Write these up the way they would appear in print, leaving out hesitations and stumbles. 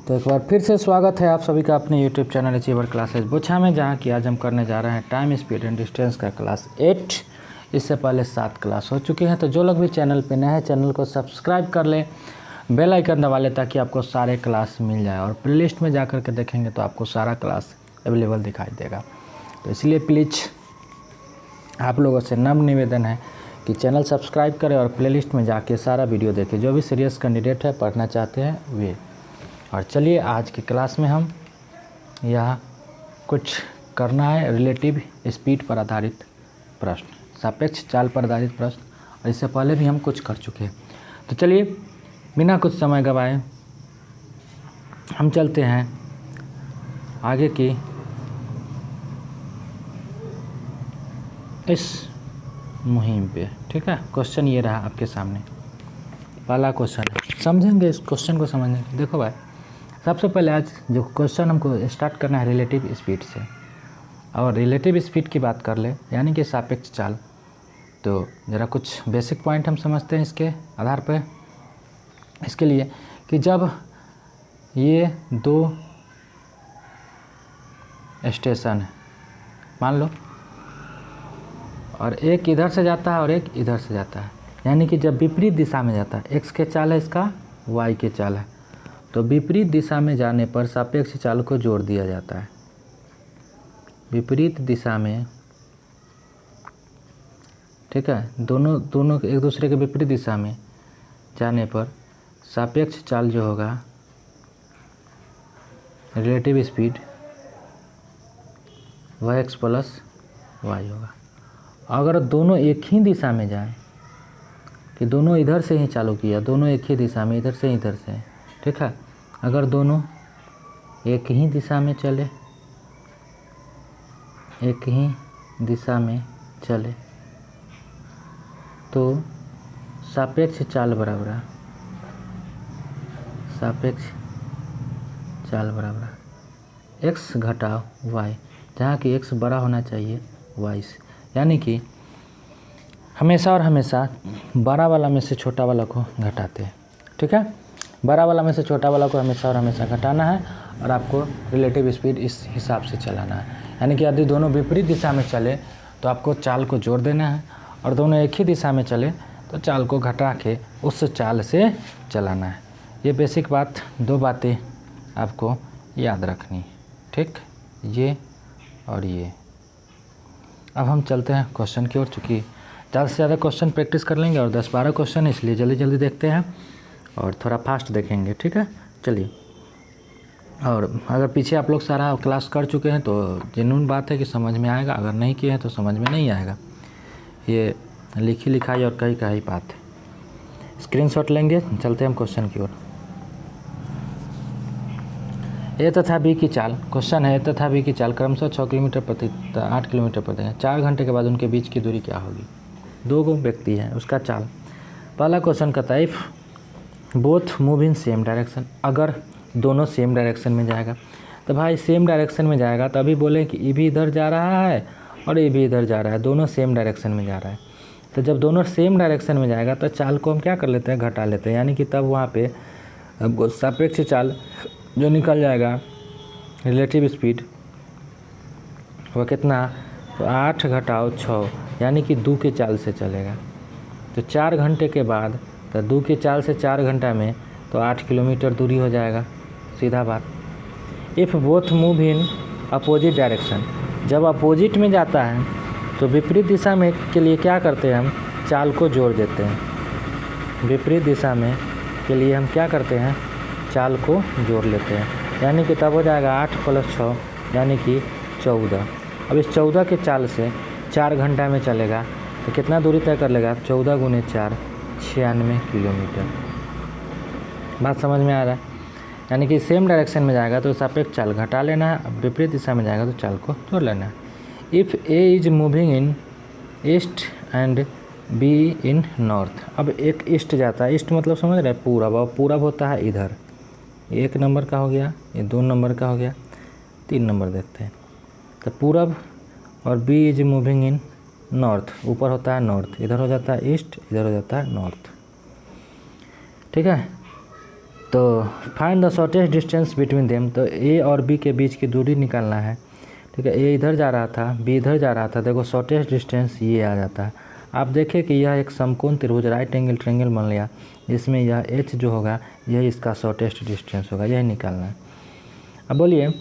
तो एक बार फिर से स्वागत है आप सभी का अपने YouTube चैनल अचीवर क्लासेज बोछा में, जहाँ की आज हम करने जा रहे हैं टाइम स्पीड एंड डिस्टेंस का क्लास 8। इससे पहले 7 क्लास हो चुके हैं। तो जो लोग भी चैनल पे नए हैं चैनल को सब्सक्राइब कर ले, बेल आइकन दबा ले ताकि आपको सारे क्लास मिल जाए और प्लेलिस्ट में जा कर के देखेंगे तो आपको सारा क्लास अवेलेबल दिखाई देगा। तो इसलिए प्लीज़ आप लोगों से नम्र निवेदन है कि चैनल सब्सक्राइब करें और प्लेलिस्ट में जाके सारा वीडियो देखें। जो भी सीरियस कैंडिडेट है, पढ़ना चाहते हैं वे। और चलिए आज की क्लास में हम यहाँ कुछ करना है रिलेटिव स्पीड पर आधारित प्रश्न, सापेक्ष चाल पर आधारित प्रश्न, और इससे पहले भी हम कुछ कर चुके हैं। तो चलिए बिना कुछ समय गवाए हम चलते हैं आगे की इस मुहिम पे। ठीक है, क्वेश्चन ये रहा आपके सामने। पहला क्वेश्चन समझेंगे, इस क्वेश्चन को समझेंगे। देखो भाई, सबसे पहले आज जो क्वेश्चन हमको स्टार्ट करना है रिलेटिव स्पीड से, और रिलेटिव स्पीड की बात कर ले यानी कि सापेक्ष चाल। तो ज़रा कुछ बेसिक पॉइंट हम समझते हैं इसके आधार पर। इसके लिए कि जब ये दो स्टेशन है मान लो, और एक इधर से जाता है और एक इधर से जाता है, यानी कि जब विपरीत दिशा में जाता है, एक्स के चाल है इसका, वाई के चाल है, तो विपरीत दिशा में जाने पर सापेक्ष चाल को जोड़ दिया जाता है। विपरीत दिशा में, ठीक है, दोनों एक दूसरे के विपरीत दिशा में जाने पर सापेक्ष चाल जो होगा, रिलेटिव स्पीड, वह एक्स प्लस वाई होगा। अगर दोनों एक ही दिशा में जाएं, कि दोनों इधर से ही चालू किया, दोनों एक ही दिशा में, इधर से इधर से, ठीक है, अगर दोनों एक ही दिशा में चले, एक ही दिशा में चले, तो सापेक्ष चाल बराबर, सापेक्ष चाल बराबर एक्स घटाव वाई, जहाँ कि एक्स बड़ा होना चाहिए वाई से। यानी कि हमेशा और हमेशा बड़ा वाला में से छोटा वाला को घटाते हैं। ठीक है, बड़ा वाला में से छोटा वाला को हमेशा और हमेशा घटाना है, और आपको रिलेटिव स्पीड इस हिसाब से चलाना है। यानी कि यदि दोनों विपरीत दिशा में चले तो आपको चाल को जोड़ देना है, और दोनों एक ही दिशा में चले तो चाल को घटा के उस चाल से चलाना है। ये बेसिक बात, दो बातें आपको याद रखनी। ठीक, ये और ये। अब हम चलते हैं क्वेश्चन की ओर। चूँकि ज़्यादा से ज़्यादा क्वेश्चन प्रैक्टिस कर लेंगे और 10-12 क्वेश्चन है, इसलिए जल्दी जल्दी देखते हैं और थोड़ा फास्ट देखेंगे। ठीक है, चलिए। और अगर पीछे आप लोग सारा क्लास कर चुके हैं तो जेन्युइन बात है कि समझ में आएगा, अगर नहीं किए हैं तो समझ में नहीं आएगा। ये लिखी लिखाई और कई का ही बात है। स्क्रीनशॉट लेंगे, चलते हैं हम क्वेश्चन की ओर। ए तथा बी की चाल, क्वेश्चन है ए तथा बी की चाल क्रमशः 6 किलोमीटर प्रति 8 किलोमीटर प्रति 4 घंटे के बाद उनके बीच की दूरी क्या होगी। दो व्यक्ति हैं, उसका चाल। पहला क्वेश्चन कहता है if both move in same direction, अगर दोनों सेम डायरेक्शन में जाएगा। तो भाई सेम डायरेक्शन में जाएगा तो अभी बोले कि ये भी इधर जा रहा है और ये भी इधर जा रहा है, दोनों सेम डायरेक्शन में जा रहा है। तो जब दोनों सेम डायरेक्शन में जाएगा तो चाल को हम क्या कर लेते हैं, घटा लेते हैं। यानी कि तब वहाँ पे सापेक्ष चाल जो निकल जाएगा, रिलेटिव स्पीड, वह कितना, तो 8 घटाओ 6, यानी कि 2 के चाल से चलेगा। तो 4 घंटे के बाद, तो 2 के चाल से 4 घंटा में तो 8 किलोमीटर दूरी हो जाएगा, सीधा बात। If both move in opposite direction, जब अपोजिट में जाता है तो विपरीत दिशा में के लिए क्या करते हैं, हम चाल को जोड़ देते हैं। विपरीत दिशा में के लिए हम क्या करते हैं, चाल को जोड़ लेते हैं। यानी कि तब हो जाएगा 8 + 6 यानी कि 14। अब इस 14 के चाल से 4 घंटा में चलेगा तो कितना दूरी तय कर लेगा, 14 × 4 96 किलोमीटर। बात समझ में आ रहा है। यानी कि सेम डायरेक्शन में जाएगा तो सापेक्ष चाल घटा लेना है, अब विपरीत दिशा में जाएगा तो चाल को जोड़ लेना है। If A is moving in east and be in north, अब एक ईस्ट जाता है, ईस्ट मतलब समझ रहे हैं पूरब, और पूरब होता है इधर। 1 नंबर का हो गया, ये 2 नंबर का हो गया, 3 नंबर देखते हैं। तो पूरब, और B is moving in north, ऊपर होता है नॉर्थ, इधर हो जाता है ईस्ट, इधर हो जाता है नॉर्थ। ठीक है, तो find the shortest distance between them, तो ए और बी के बीच की दूरी निकालना है। ठीक है, ए इधर जा रहा था, बी इधर जा रहा था, देखो शॉर्टेस्ट डिस्टेंस ये आ जाता है। आप देखें कि यह एक समकोण त्रिभुज राइट एंगल ट्रायंगल बन लिया, जिसमें यह एच जो होगा यही इसका शॉर्टेस्ट डिस्टेंस होगा, यही निकालना है। अब बोलिए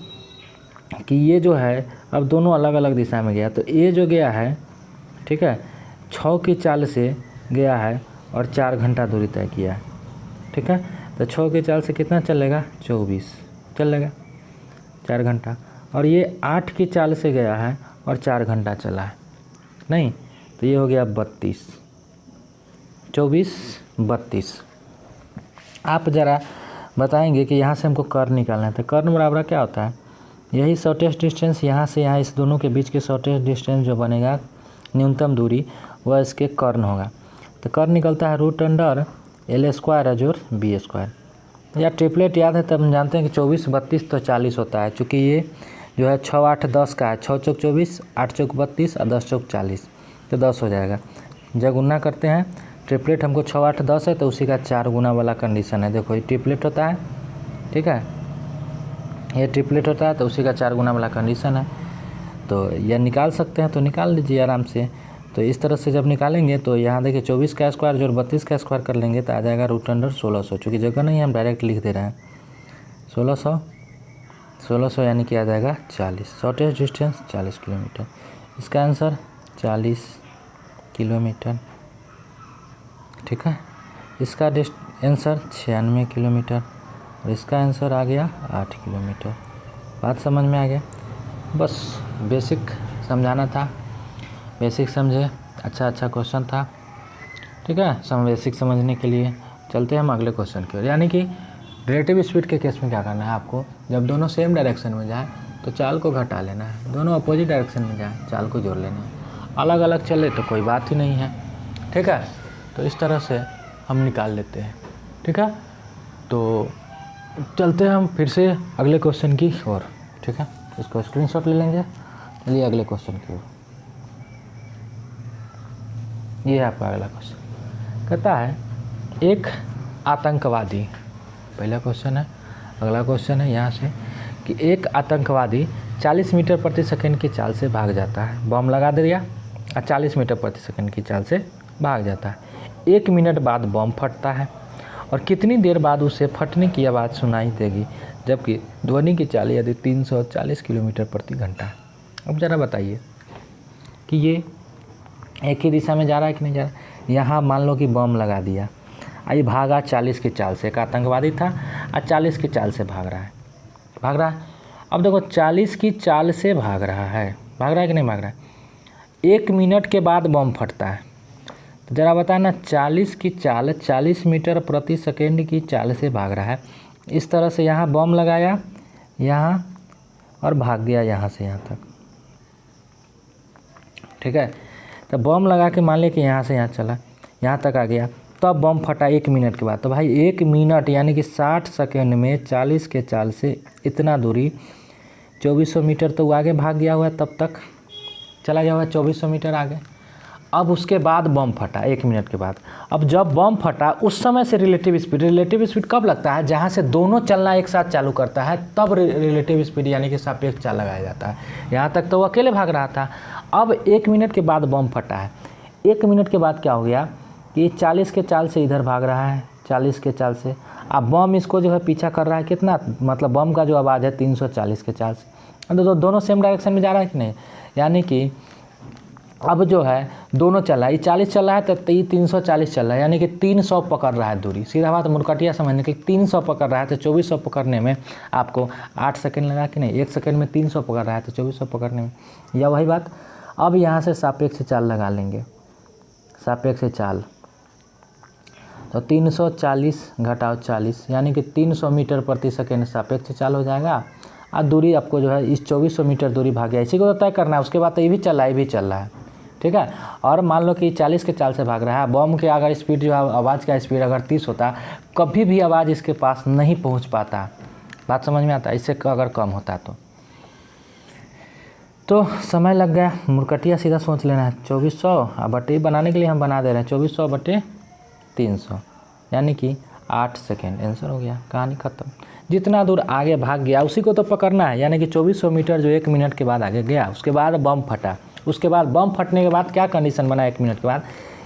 कि ये जो है अब दोनों अलग अलग दिशा में गया, तो ए जो गया है, ठीक है, 6 की चाल से गया है और 4 घंटा दूरी तय किया है। ठीक है, तो 6 की चाल से कितना चलेगा, 24 चलेगा, 4 घंटा। और ये 8 की चाल से गया है और 4 घंटा चला है, नहीं तो ये हो गया 32, 24 32। आप ज़रा बताएंगे कि यहाँ से हमको कर्ण निकालना है, तो कर्ण बराबर क्या होता है, यही शॉर्टेस्ट डिस्टेंस यहाँ से यहाँ, इस दोनों के बीच के शॉर्टेस्ट डिस्टेंस जो बनेगा न्यूनतम दूरी, वह इसके कर्ण होगा। तो कर्ण निकलता है √अंडर L² जोड़ B²। या ट्रिपलेट याद है तब हम जानते हैं कि 24 32 तो 40 होता है, चूँकि ये जो है 6 8 10 का है, 6 चौक 24, 8 चौक 32 और 10 चौक 40, तो 10 हो जाएगा। जब गुना करते हैं ट्रिपलेट हमको 6 8 10 है, तो उसी का 4 गुना वाला कंडीशन है। देखो ये ट्रिपलेट होता है, ठीक है, ये ट्रिपलेट होता है तो उसी का 4 गुना वाला कंडीशन है। तो यह निकाल सकते हैं, तो निकाल लीजिए आराम से। तो इस तरह से जब निकालेंगे तो यहाँ देखिए 24 का स्क्वायर जोड़ 32 का स्क्वायर कर लेंगे तो आ जाएगा √अंडर 1600। चूँकि जगह नहीं हम डायरेक्ट लिख दे रहे हैं, 1600 यानी कि आ जाएगा 40। शॉर्टेस्ट डिस्टेंस 40 किलोमीटर, इसका आंसर 40 किलोमीटर। ठीक है, इसका आंसर 96 किलोमीटर और इसका आंसर आ गया 8 किलोमीटर। बात समझ में आ गया, बस बेसिक समझाना था, बेसिक समझे, अच्छा क्वेश्चन था। ठीक है, बेसिक समझने के लिए चलते हैं हम अगले क्वेश्चन की ओर। यानी कि रिलेटिव स्पीड के केस में क्या करना है आपको, जब दोनों सेम डायरेक्शन में जाए तो चाल को घटा लेना है, दोनों अपोजिट डायरेक्शन में जाए चाल को जोड़ लेना है, अलग अलग चले तो कोई बात ही नहीं है। ठीक है, तो इस तरह से हम निकाल लेते हैं। ठीक है, तो चलते हैं हम फिर से अगले क्वेश्चन की ओर। ठीक है, इसको स्क्रीनशॉट ले लेंगे। चलिए अगले क्वेश्चन की ओर, ये है आपका अगला क्वेश्चन। कहता है एक आतंकवादी, पहला क्वेश्चन है, अगला क्वेश्चन है यहाँ से कि एक आतंकवादी 40 मीटर प्रति सेकंड की चाल से भाग जाता है, बम लगा दिया और 40 मीटर प्रति सेकंड की चाल से भाग जाता है। 1 मिनट बाद बम फटता है और कितनी देर बाद उसे फटने की आवाज़ सुनाई देगी, जबकि ध्वनि की चाल यदि 340 किलोमीटर प्रति घंटा है। अब ज़रा बताइए कि ये एक ही दिशा में जा रहा है कि नहीं जा रहा। यहाँ मान लो कि बम लगा दिया, आई भागा 40 की चाल से, एक आतंकवादी था और 40 की चाल से भाग रहा है। अब देखो 40 की चाल से भाग रहा है कि नहीं भाग रहा है। 1 मिनट के बाद बम फटता है, तो ज़रा बताना 40 की चाल 40 मीटर प्रति सेकेंड की चाल से भाग रहा है। इस तरह से यहाँ बम लगाया यहाँ और भाग गया यहाँ से यहाँ तक। ठीक है, तो बम लगा के मान लिया कि यहाँ से यहाँ चला, यहाँ तक आ गया, तब बम फटा 1 मिनट के बाद। तो भाई 1 मिनट यानी कि 60 सेकेंड में 40 के चाल से इतना दूरी 2400 मीटर तो आगे भाग गया हुआ है, तब तक चला गया हुआ है 2400 मीटर आगे। अब उसके बाद बम फटा 1 मिनट के बाद। अब जब बम फटा उस समय से रिलेटिव स्पीड कब लगता है, जहाँ से दोनों चलना एक साथ चालू करता है तब रिलेटिव स्पीड यानी कि सापेक्ष चाल लगाया जाता है। यहाँ तक तो वो अकेले भाग रहा था। अब 1 मिनट के बाद बम फटा है, 1 मिनट के बाद क्या हो गया कि 40 के चाल से इधर भाग रहा है, 40 के चाल से। अब बम इसको जो है पीछा कर रहा है कितना, मतलब बम का जो आवाज़ है 340 के चाल से। तो दोनों सेम डायरेक्शन में जा रहा है कि नहीं, यानी कि अब जो है दोनों चल रहा है, ये 40 चल रहा है तो ये 340 चल रहा है, यानी कि 300 पकड़ रहा है दूरी। सीधा बात मुरकटिया समझने के लिए 300 पकड़ रहा है, तो 2400 पकड़ने में आपको 8 सेकंड लगा कि नहीं। 1 सेकंड में 300 पकड़ रहा है तो 2400 पकड़ने में, या वही बात। अब यहाँ से सापेक्ष चाल लगा लेंगे, सापेक्ष चाल, तो 340 घटाओ 40 यानी कि 300 मीटर प्रति सेकंड सापेक्ष चाल हो जाएगा। और दूरी आपको जो है इस 2400 मीटर दूरी भाग गया, इसी को तो तय करना है। उसके बाद तो ये भी चल रहा है, ये भी चल रहा है। ठीक है, और मान लो कि 40 के चाल से भाग रहा है। बम के अगर स्पीड जो है, आवाज़ का स्पीड अगर 30 होता, कभी भी आवाज़ इसके पास नहीं पहुंच पाता। बात समझ में आता है, इससे अगर कम होता तो समय लग गया। मुरकटिया सीधा सोच लेना है 2400 बटे बनाने के लिए हम बना दे रहे हैं 2400 बटे 300, यानी कि 8 सेकेंड। आंसर हो गया, कहानी खत्म। जितना दूर आगे भाग गया उसी को तो पकड़ना है, यानी कि 2400 मीटर जो 1 मिनट के बाद आगे गया, उसके बाद बम फटा, उसके बाद बम फटने के बाद क्या कंडीशन बना 1 मिनट के बाद,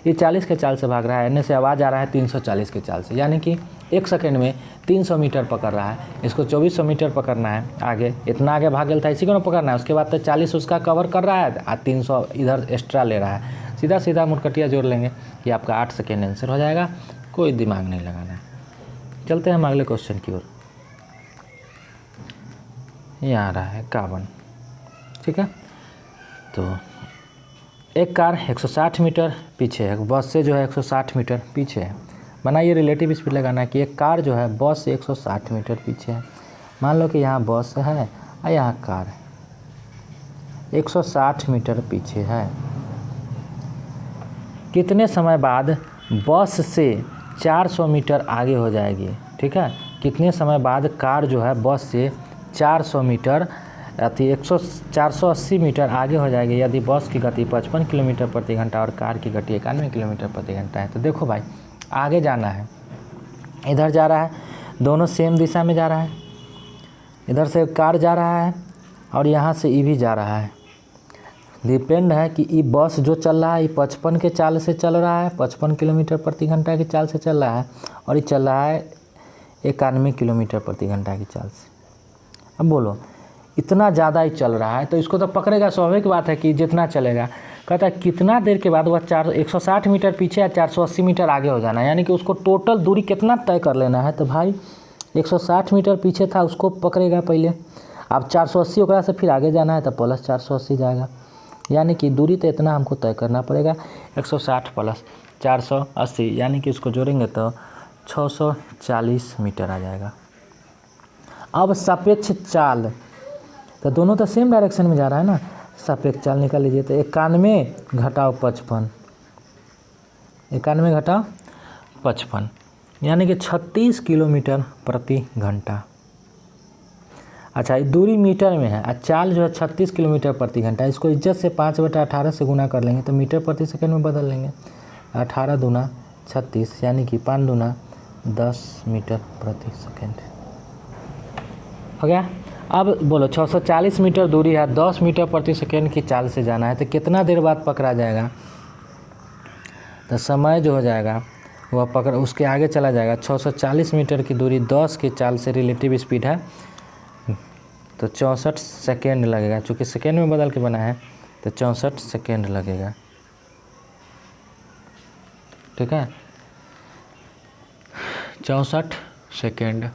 ये 40 के चाल से भाग रहा है, एने से आवाज़ आ रहा है 340 के चाल से, यानी कि 1 सेकेंड में 300 मीटर पकड़ रहा है। इसको 2400 मीटर पकड़ना है आगे, इतना आगे भाग गया था, इसी को ना पकड़ना है। उसके बाद तो 40 उसका कवर कर रहा है और 300 इधर एक्स्ट्रा ले रहा है। सीधा सीधा मुरकटिया जोड़ लेंगे कि आपका 8 सेकेंड आंसर हो जाएगा, कोई दिमाग नहीं लगाना है। चलते हैं हम अगले क्वेश्चन की ओर। ये आ रहा है कावन, ठीक है। तो एक कार 160 मीटर पीछे है, बस से जो है 160 मीटर पीछे है। बनाइए रिलेटिव स्पीड लगाना है कि एक कार जो है बस से 160 मीटर पीछे है। मान लो कि यहाँ बस है और यहाँ कार है, 160 मीटर पीछे है। कितने समय बाद बस से 400 मीटर आगे हो जाएगी, ठीक है। कितने समय बाद कार जो है बस से 400 मीटर 480 मीटर आगे हो जाएगी यदि बस की गति 55 किलोमीटर प्रति घंटा और कार की गति 91 किलोमीटर प्रति घंटा है। तो देखो भाई, आगे जाना है, इधर जा रहा है, दोनों सेम दिशा में जा रहा है। इधर से कार जा रहा है और यहाँ से ई भी जा रहा है। डिपेंड है कि ई बस जो चल रहा है ये 55 के चाल से चल रहा है, 55 किलोमीटर प्रति घंटा की चाल से चल रहा है, और ये चल रहा है 91 किलोमीटर प्रति घंटा की चाल से। अब बोलो, इतना ज़्यादा ही चल रहा है तो इसको तो पकड़ेगा, स्वाभाविक बात है कि जितना चलेगा। कहता है कितना देर के बाद वह 160 मीटर पीछे या 480 मीटर आगे हो जाना है, यानी कि उसको टोटल दूरी कितना तय कर लेना है। तो भाई 160 मीटर पीछे था, उसको पकड़ेगा पहले। अब 480 ओकरा से फिर आगे जाना है तो प्लस 480 जाएगा, यानी कि दूरी तो इतना हमको तय करना पड़ेगा। 160 प्लस 480 यानी कि इसको जोड़ेंगे तो 640 मीटर आ जाएगा। अब सापेक्ष चाल, तो दोनों तो सेम डायरेक्शन में जा रहा है ना, सापेक्ष चाल निकाल लीजिए। तो 91 घटाओ 55, 91 घटाओ 55 यानी कि 36 किलोमीटर प्रति घंटा। अच्छा, ये दूरी मीटर में है और चाल जो है 36 किलोमीटर प्रति घंटा। इसको इज्जत से 5/18 से गुना कर लेंगे तो मीटर प्रति सेकंड में बदल लेंगे। 18 दूना 36 यानी कि 5 दूना 10 मीटर प्रति सेकंड हो गया। अब बोलो 640 मीटर दूरी है, 10 मीटर प्रति सेकंड की चाल से जाना है तो कितना देर बाद पकड़ा जाएगा। तो समय जो हो जाएगा वह पकड़ उसके आगे चला जाएगा। 640 मीटर की दूरी 10 की चाल से रिलेटिव स्पीड है तो 64 सेकेंड लगेगा। चूँकि सेकेंड में बदल के बना है तो 64 सेकेंड लगेगा, ठीक है। 64 सेकेंड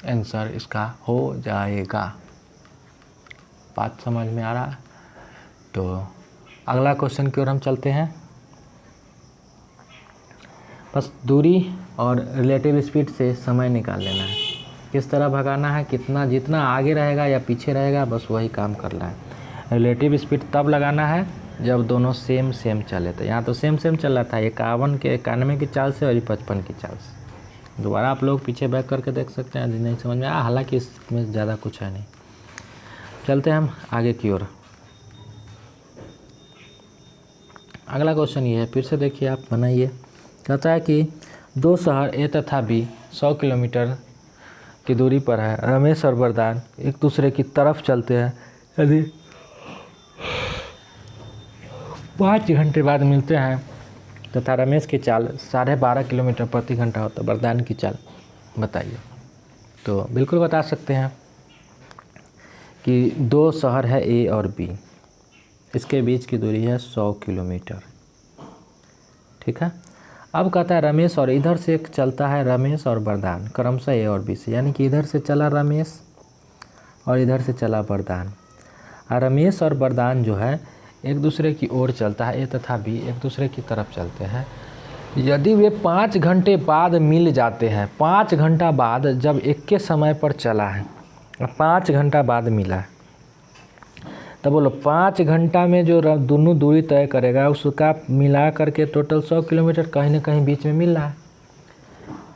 आंसर इसका हो जाएगा। बात समझ में आ रहा है? तो अगला क्वेश्चन की ओर हम चलते हैं। बस दूरी और रिलेटिव स्पीड से समय निकाल लेना है, किस तरह भगाना है, कितना जितना आगे रहेगा या पीछे रहेगा, बस वही काम करना है। रिलेटिव स्पीड तब लगाना है जब दोनों सेम चले। तो यहाँ तो सेम चल रहा था, 91 की चाल से और 55 की चाल से। दोबारा आप लोग पीछे बैक करके देख सकते हैं, नहीं समझ में आया, हालांकि इसमें ज़्यादा कुछ है नहीं। चलते हैं हम आगे की ओर। अगला क्वेश्चन ये है, फिर से देखिए आप बनाइए। कहता है कि दो शहर ए तथा बी 100 किलोमीटर की दूरी पर है। रमेश और वरदान एक दूसरे की तरफ चलते हैं। यदि 5 घंटे बाद मिलते हैं तथा रमेश की चाल 12.5 किलोमीटर प्रति घंटा हो तो वरदान की चाल बताइए। तो बिल्कुल बता सकते हैं कि दो शहर है ए और बी, इसके बीच की दूरी है 100 किलोमीटर, ठीक है। अब कहता है रमेश और इधर से एक चलता है रमेश और वरदान क्रमशः ए और बी से, यानी कि इधर से चला रमेश और इधर से चला वरदान। और रमेश और वरदान जो है एक दूसरे की ओर चलता है, ए तथा बी एक दूसरे की तरफ चलते हैं। यदि वे 5 घंटे बाद मिल जाते हैं, 5 घंटा बाद जब एक के समय पर चला है, 5 घंटा बाद मिला है, तो बोलो 5 घंटा में जो दोनों दूरी तय करेगा उसका मिला करके टोटल 100 किलोमीटर कहीं ना कहीं बीच में मिल रहा है।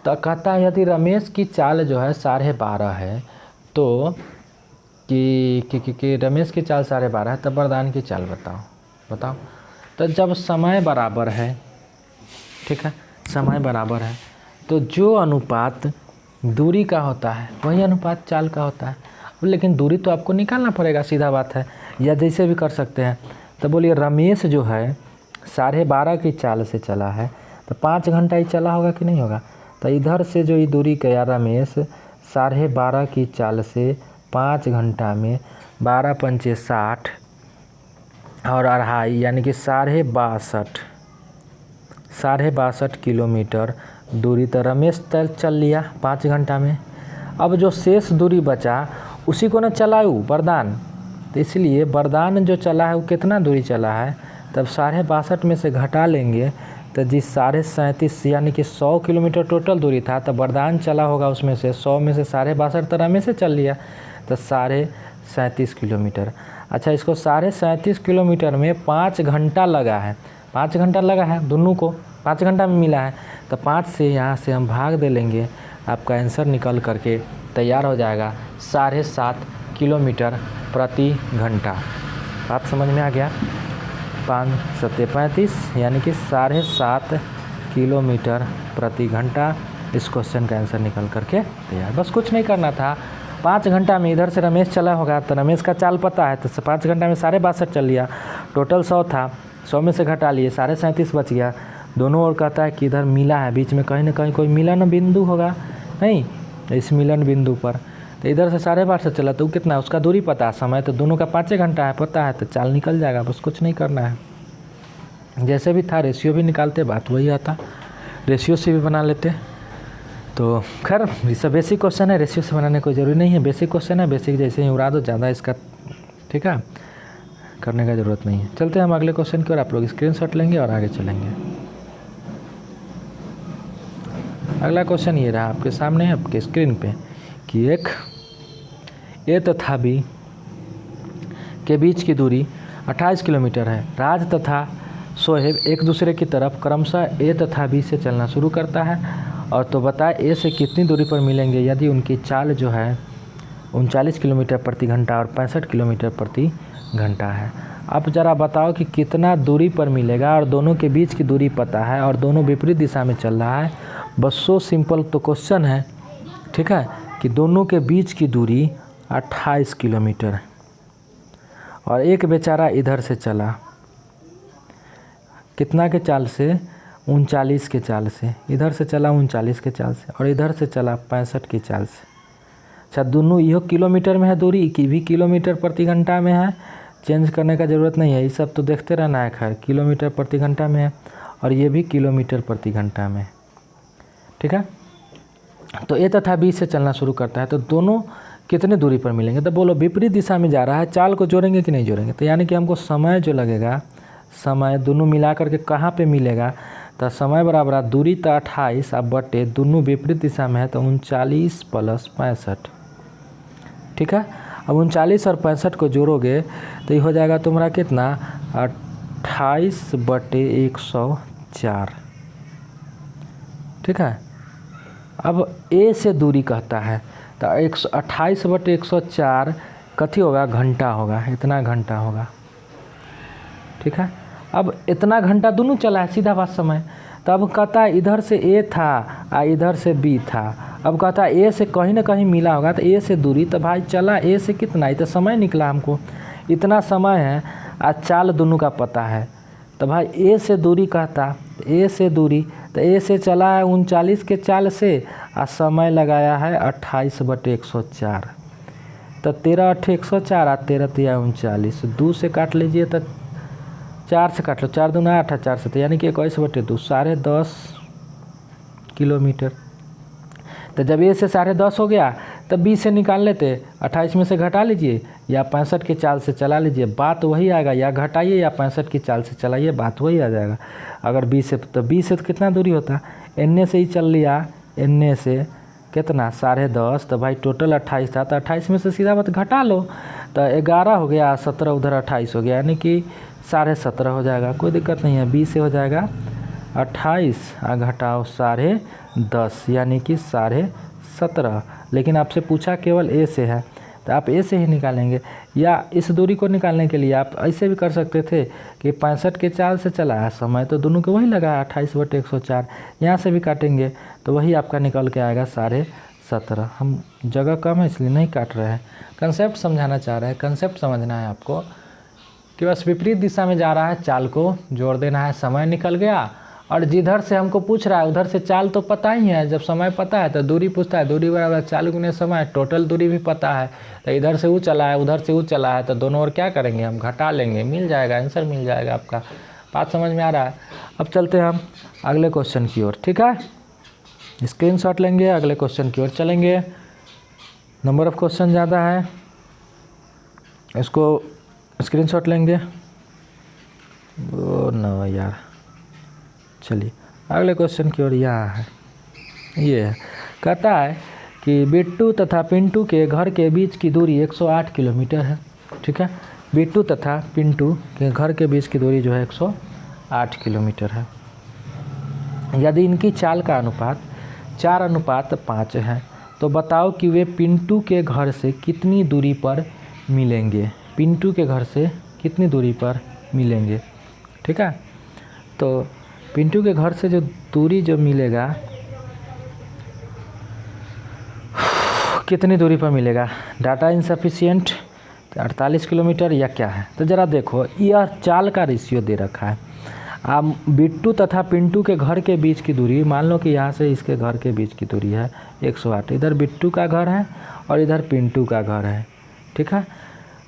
तो कहता है यदि रमेश की चाल जो है 12.5 है तो कि रमेश की चाल 12.5 है, तब वरदान की चाल बताओ। तो जब समय बराबर है, ठीक है, समय बराबर है तो जो अनुपात दूरी का होता है वही अनुपात चाल का होता है। लेकिन दूरी तो आपको निकालना पड़ेगा, सीधा बात है, या जैसे भी कर सकते हैं। तो बोलिए रमेश जो है 12:30 की चाल से चला है, तो 5 घंटा ही चला होगा कि नहीं होगा। तो इधर से जो ये दूरी गया रमेश 12:30 की चाल से 5 घंटा में 12 पंचे 60 और 2.5 यानी कि 62.5 किलोमीटर दूरी तो रमेश चल लिया 5 घंटा में। अब जो शेष दूरी बचा उसी को न चलाऊ वरदान, तो इसलिए वरदान जो चला है वो कितना दूरी चला है, तब 62.5 में से घटा लेंगे तो जी 37.5 यानी कि 100 किलोमीटर टोटल दूरी था। तो वरदान चला होगा उसमें से 100 में से 62.5 तो रमेश से चल लिया, तो 37.5 किलोमीटर। अच्छा, इसको 37.5 किलोमीटर में 5 घंटा लगा है, 5 घंटा लगा है, दोनों को 5 घंटा में मिला है। तो 5 से यहाँ से हम भाग दे लेंगे, आपका आंसर निकल करके तैयार हो जाएगा 7.5 किलोमीटर प्रति घंटा। बात समझ में आ गया। 5 7 35 यानी कि 7.5 किलोमीटर प्रति घंटा इस क्वेश्चन का आंसर निकल करके तैयार। बस कुछ नहीं करना था, 5 घंटा में इधर से रमेश चला होगा तो रमेश का चाल पता है, तो 5 घंटा में 62.5 चल लिया, टोटल 100 था, 100 में से घटा लिए 37.5 बच गया। दोनों ओर कहता है कि इधर मिला है, बीच में कहीं ना कहीं कोई मिलन बिंदु होगा, नहीं इस मिलन बिंदु पर, तो इधर से 12.5 से चला तो कितना, उसका दूरी पता है, समय तो दोनों का 5 घंटा है पता है, तो चाल निकल जाएगा। बस कुछ नहीं करना है, जैसे भी था रेशियो भी निकालते, बात वही आता, रेशियो से भी बना लेते। तो खैर ये सब बेसिक क्वेश्चन है, रेशियो से बनाने कोई ज़रूरी नहीं है, बेसिक क्वेश्चन है, बेसिक जैसे ही उड़ा दो, ज़्यादा इसका ठीक है करने का ज़रूरत नहीं है। चलते हैं हम अगले क्वेश्चन की ओर, आप लोग स्क्रीनशॉट लेंगे और आगे चलेंगे। अगला क्वेश्चन ये रहा आपके सामने आपके स्क्रीन पे कि एक ए तथा बी के बीच की दूरी 28 किलोमीटर है। राज तथा सोहेब एक दूसरे की तरफ क्रमशः ए तथा बी से चलना शुरू करता है, और तो बताए ए से कितनी दूरी पर मिलेंगे यदि उनकी चाल जो है 39 किलोमीटर प्रति घंटा और 65 किलोमीटर प्रति घंटा है। अब ज़रा बताओ कि कितना दूरी पर मिलेगा, और दोनों के बीच की दूरी पता है और दोनों विपरीत दिशा में चल रहा है। बस सो सिंपल तो क्वेश्चन है, ठीक है, कि दोनों के बीच की दूरी 28 किलोमीटर है, और एक बेचारा इधर से चला कितना के चाल से, 39 के चाल से, इधर से चला 39 के चाल से, और इधर से चला 65 की चाल से। अच्छा, दोनों यह किलोमीटर में है दूरी, कि भी किलोमीटर प्रति घंटा में है, चेंज करने का ज़रूरत नहीं है, ये सब तो देखते रहना है। खैर किलोमीटर प्रति घंटा में है, और ये भी किलोमीटर प्रति घंटा में, ठीक है। तो ए तथा बी से चलना शुरू करता है, तो दोनों कितने दूरी पर मिलेंगे, तो बोलो विपरीत दिशा में जा रहा है, चाल को जोड़ेंगे कि नहीं जोड़ेंगे। तो यानी कि हमको समय जो लगेगा, समय दोनों मिला करके कहाँ पे मिलेगा, तो समय बराबर दूरी तो 28 अब बटे दोनों विपरीत दिशा में है, तो 39 + 65, ठीक है। अब 39 और 65 को जोड़ोगे तो ये हो जाएगा तुम्हारा कितना, 28/104, ठीक है। अब ए से दूरी कहता है, तो 28/104 कथी होगा, घंटा होगा, इतना घंटा होगा, ठीक है। अब इतना घंटा दोनों चला है, सीधा बात समय। तो अब कहता है इधर से ए था और इधर से बी था, अब कहता है ए से कहीं ना कहीं मिला होगा, तो ए से दूरी, तो भाई चला ए से कितना, ये तो समय निकला हमको, इतना समय है, आज चाल दोनों का पता है। तो भाई ए से दूरी कहता, ए से दूरी, तो ए से चला है 39 के चाल से, और समय लगाया है 28/104, तो 13/104 और 13 × 39, 2 से काट लीजिए तो 4 से काट लो, 4 दूना 8 और 4 से, तो यानी कि 21/2, 10.5 किलोमीटर। तो जब ए से 10.5 हो गया तब बी से निकाल लेते, 28 में से घटा लीजिए या 65 की चाल से चला लीजिए, बात वही आएगा, या घटाइए या 65 की चाल से चलाइए, बात वही आ जाएगा। अगर बी से, तो बी से तो कितना दूरी होता, एन से ही चल लिया, एन से कितना 10.5, तो भाई टोटल 28 था, तो 28 में से सीधा बात घटा लो, तो 11 हो गया, 17 उधर 28 हो गया, यानी कि 17.5 हो जाएगा, कोई दिक्कत नहीं है। बी से हो जाएगा 28 और घटाओ 10.5 यानी कि 17.5, लेकिन आपसे पूछा केवल ए से है, तो आप ए से ही निकालेंगे। या इस दूरी को निकालने के लिए आप ऐसे भी कर सकते थे कि 65 के चाल से चला है, समय तो दोनों को वही लगा 28/104। यहाँ से भी काटेंगे तो वही आपका निकल के आएगा 17.5। हम जगह कम है इसलिए नहीं काट रहे हैं, कंसेप्ट समझाना चाह रहे हैं। कंसेप्ट समझना है आपको कि बस विपरीत दिशा में जा रहा है, चाल को जोड़ देना है, समय निकल गया। और जिधर से हमको पूछ रहा है उधर से चाल तो पता ही है, जब समय पता है तो दूरी पूछता है, दूरी बराबर चाल गुने समय, टोटल दूरी भी पता है। तो इधर से वो चला है उधर से वो चला है, तो दोनों ओर क्या करेंगे हम घटा लेंगे, मिल जाएगा, आंसर मिल जाएगा आपका। बात समझ में आ रहा है। अब चलते हैं हम अगले क्वेश्चन की ओर, ठीक है। स्क्रीनशॉट लेंगे, अगले क्वेश्चन की ओर चलेंगे। नंबर ऑफ क्वेश्चन ज़्यादा है, इसको स्क्रीनशॉट लेंगे। वो न यार, चलिए अगले क्वेश्चन की ओर। यहाँ है, ये है, कहता है कि बिट्टू तथा पिंटू के घर के बीच की दूरी 108 किलोमीटर है, ठीक है। बिट्टू तथा पिंटू के घर के बीच की दूरी जो है 108 किलोमीटर है। यदि इनकी चाल का अनुपात 4:5 है तो बताओ कि वे पिंटू के घर से कितनी दूरी पर मिलेंगे। पिंटू के घर से कितनी दूरी पर मिलेंगे, ठीक है। तो पिंटू के घर से जो दूरी जो मिलेगा, कितनी दूरी पर मिलेगा, डाटा इनसफिशिएंट 48 किलोमीटर या क्या है। तो ज़रा देखो, यह चाल का रेशियो दे रखा है। अब बिट्टू तथा पिंटू के घर के बीच की दूरी, मान लो कि यहाँ से इसके घर के बीच की दूरी है 108। इधर बिट्टू का घर है और इधर पिंटू का घर है, ठीक है।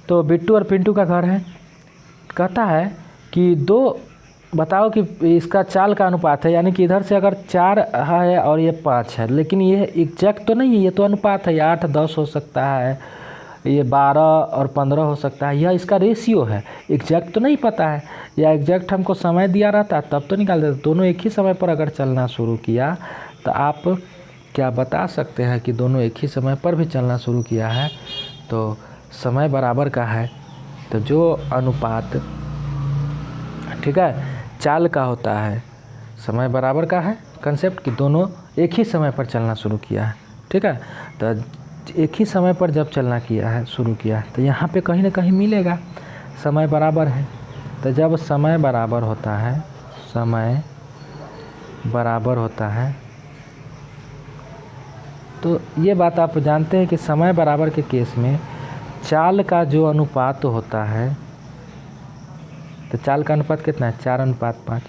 तो बिट्टू और पिंटू का घर है। कहता है कि बताओ कि इसका चाल का अनुपात है, यानी कि इधर से अगर 4 है और ये 5 है, लेकिन ये एग्जैक्ट तो नहीं है, ये तो अनुपात है। ये 8-10 हो सकता है, ये 12 और 15 हो सकता है, यह इसका रेशियो है। एग्जैक्ट तो नहीं पता है, या एग्जैक्ट हमको समय दिया रहता तब तो निकाल देते। दोनों एक ही समय पर अगर चलना शुरू किया तो आप क्या बता सकते हैं कि दोनों एक ही समय पर भी चलना शुरू किया है तो समय बराबर का है। तो जो अनुपात, ठीक है, चाल का होता है समय बराबर का है। कंसेप्ट कि दोनों एक ही समय पर चलना शुरू किया है, ठीक है। तो एक ही समय पर जब चलना किया है, शुरू किया है, तो यहाँ पे कहीं ना कहीं मिलेगा, समय बराबर है। तो जब समय बराबर होता है, समय बराबर होता है, तो ये बात आप जानते हैं कि समय बराबर के केस में चाल का जो अनुपात होता है, तो चाल का अनुपात कितना है, 4:5।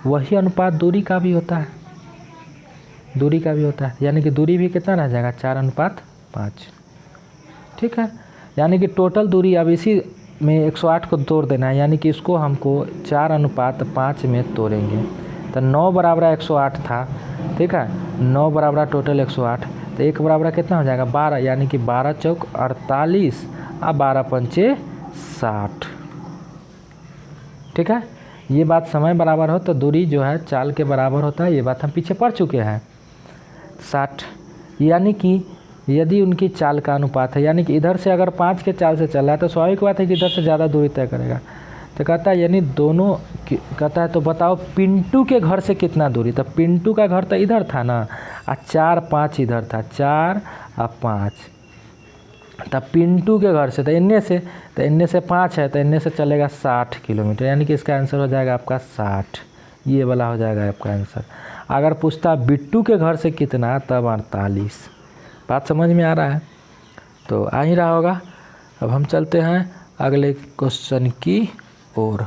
वही अनुपात दूरी का भी होता है, दूरी का भी होता है। यानी कि दूरी भी कितना रह जाएगा, 4:5, ठीक है। यानी कि टोटल दूरी अब इसी में 108 को तोड़ देना है, यानी कि इसको हमको 4:5 में तोड़ेंगे। तो 9 बराबर 108 था, ठीक है। 9 बराबर टोटल 108, तो 1 बराबर कितना हो जाएगा, 12। यानी कि 12 चौक 48 और 12 पंचे 60, ठीक है। ये बात समय बराबर हो तो दूरी जो है चाल के बराबर होता है, ये बात हम पीछे पढ़ चुके हैं। 60, यानी कि यदि उनकी चाल का अनुपात है, यानी कि इधर से अगर 5 के चाल से चल रहा है तो स्वाभाविक बात है कि इधर से ज़्यादा दूरी तय करेगा। तो कहता है यानी दोनों, कहता है तो बताओ पिंटू के घर से कितना दूरी। तो पिंटू का घर तो इधर था ना, और 4-5 इधर था, 4 और 5। तब पिंटू के घर से तो इनने से 5 है, तो इनने से चलेगा 60 किलोमीटर। यानी कि इसका आंसर हो जाएगा आपका 60, ये वाला हो जाएगा आपका आंसर। अगर पूछता बिट्टू के घर से कितना, तब 48। बात समझ में आ रहा है, तो आ ही रहा होगा। अब हम चलते हैं अगले क्वेश्चन की ओर,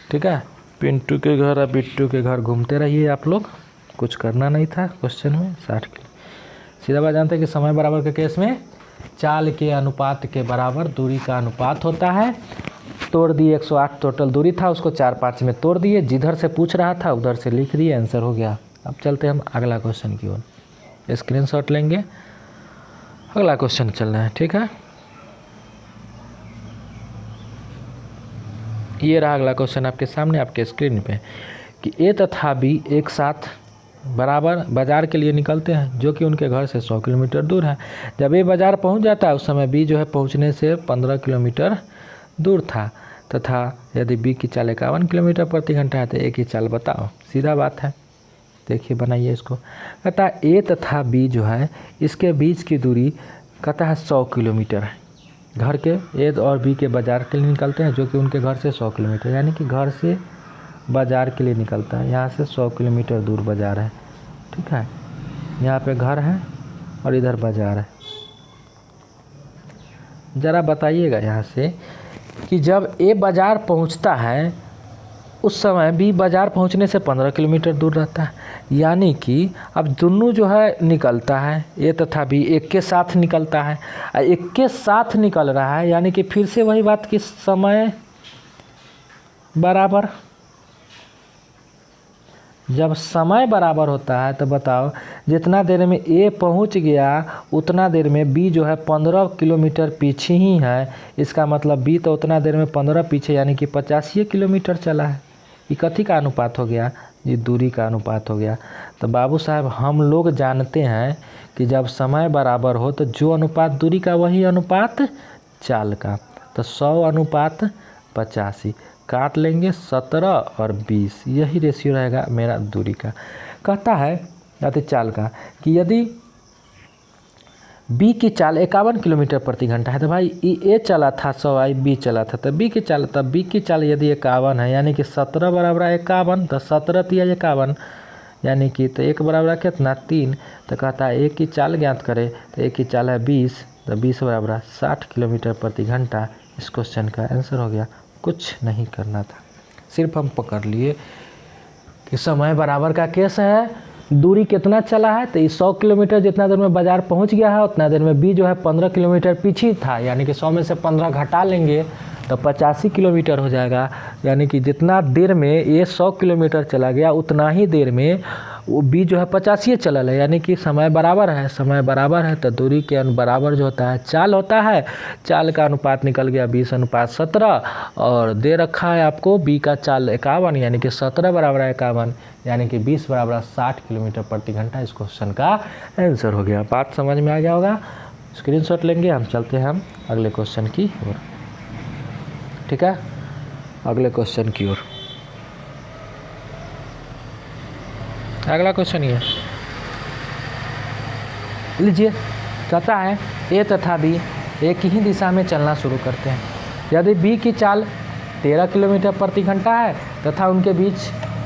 ठीक है। पिंटू के घर और बिट्टू के घर घूमते रहिए आप लोग, कुछ करना नहीं था क्वेश्चन में। 60 सीधा बात जानते हैं कि समय बराबर के केस में चाल के अनुपात के बराबर दूरी का अनुपात होता है। तोड़ दिए, 108 टोटल दूरी था, उसको 4-5 में तोड़ दिए, जिधर से पूछ रहा था उधर से लिख दिए, आंसर हो गया। अब चलते हैं हम अगला क्वेश्चन की ओर, स्क्रीनशॉट लेंगे, अगला क्वेश्चन चल रहा है, ठीक है। ये रहा अगला क्वेश्चन आपके सामने, आपके स्क्रीन पे, कि ए तथा बी एक साथ बराबर बाज़ार के लिए निकलते हैं, जो कि उनके घर से 100 किलोमीटर दूर है। जब ये बाज़ार पहुंच जाता है उस समय बी जो है पहुंचने से 15 किलोमीटर दूर था, तथा यदि बी की चाल 51 किलोमीटर प्रति घंटा है तो ए की चाल बताओ। सीधा बात है, देखिए बनाइए इसको। कहता है ए तथा बी जो है इसके बीच की दूरी कहता है 100 किलोमीटर है। घर के ए और बी के बाज़ार के लिए निकलते हैं, जो कि उनके घर से 100 किलोमीटर, यानी कि घर से बाज़ार के लिए निकलता है। यहाँ से 100 किलोमीटर दूर बाज़ार है, ठीक है। यहाँ पे घर है और इधर बाज़ार है। ज़रा बताइएगा यहाँ से कि जब ए बाज़ार पहुँचता है उस समय बी बाज़ार पहुँचने से 15 किलोमीटर दूर रहता है। यानी कि अब दोनों जो है निकलता है, ए तथा बी एक के साथ निकलता है, एक के साथ निकल रहा है, यानी कि फिर से वही बात कि समय बराबर। जब समय बराबर होता है तो बताओ जितना देर में ए पहुंच गया उतना देर में बी जो है 15 किलोमीटर पीछे ही है। इसका मतलब बी तो उतना देर में 15 पीछे, यानी कि 85 किलोमीटर चला है। ये कथी का अनुपात हो गया? ये दूरी का अनुपात हो गया। तो बाबू साहब हम लोग जानते हैं कि जब समय बराबर हो तो जो अनुपात दूरी का वही अनुपात चाल का। तो 100 अनुपात 85 काट लेंगे 17 और 20, यही रेशियो रहेगा मेरा दूरी का। कहता है यानी चाल का कि यदि बी की चाल 51 किलोमीटर प्रति घंटा है तो भाई ए चला था 100 आई बी चला था, तो बी की चाल, तब बी की चाल यदि 51 है यानी कि 17 बराबर 51, तो 17 तिया 51 यानी कि तो एक बराबर कितना 3। तो कहता है एक की चाल ज्ञात करे, तो एक की चाल है 20, तो 20 बराबर 60 किलोमीटर प्रति घंटा। इस क्वेश्चन का आंसर हो गया। कुछ नहीं करना था, सिर्फ हम पकड़ लिए कि समय बराबर का केस है, दूरी कितना चला है, तो 100 किलोमीटर जितना देर में बाज़ार पहुंच गया है उतना देर में बी जो है 15 किलोमीटर पीछे था, यानी कि 100 में से 15 घटा लेंगे तो 85 किलोमीटर हो जाएगा। यानी कि जितना देर में ये 100 किलोमीटर चला गया उतना ही देर में वो बी जो है 85 चलल है, यानी कि समय बराबर है। समय बराबर है तो दूरी के बराबर जो होता है चाल होता है। चाल का अनुपात निकल गया 20:17 और दे रखा है आपको बी का चाल 51, यानी कि 17 बराबर 51, यानी कि 20 बराबर 60 किलोमीटर प्रति घंटा। इस क्वेश्चन का आंसर हो गया। बात समझ में आ गया होगा। स्क्रीनशॉट लेंगे, हम चलते हैं हम अगले क्वेश्चन की ओर, ठीक है। अगले क्वेश्चन की ओर, अगला क्वेश्चन ये लीजिए। कहता है ए तथा बी एक ही दिशा में चलना शुरू करते हैं। यदि बी की चाल 13 किलोमीटर प्रति घंटा है तथा उनके बीच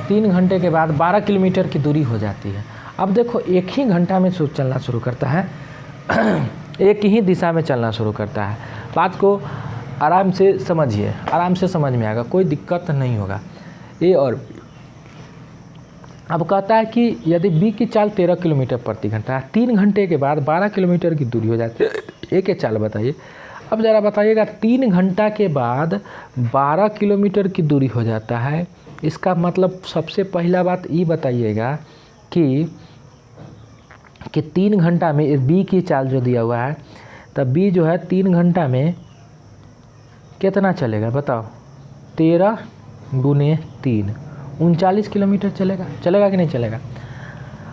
3 घंटे के बाद 12 किलोमीटर की दूरी हो जाती है। अब देखो एक ही घंटा में चलना शुरू करता है एक ही दिशा में चलना शुरू करता है। बात को आराम से समझिए, आराम से समझ में आएगा, कोई दिक्कत नहीं होगा। ए और अब कहता है कि यदि बी की चाल 13 किलोमीटर प्रति घंटा है, 3 घंटे के बाद 12 किलोमीटर की दूरी हो जाती है। ए के चाल बताइए। अब ज़रा बताइएगा 3 घंटा के बाद 12 किलोमीटर की दूरी हो जाता है, इसका मतलब सबसे पहला बात ये बताइएगा कि 3 घंटा में बी की चाल जो दिया हुआ है, तब बी जो है 3 घंटा में कितना चलेगा बताओ? 13 × 3 39 किलोमीटर चलेगा। चलेगा कि नहीं चलेगा?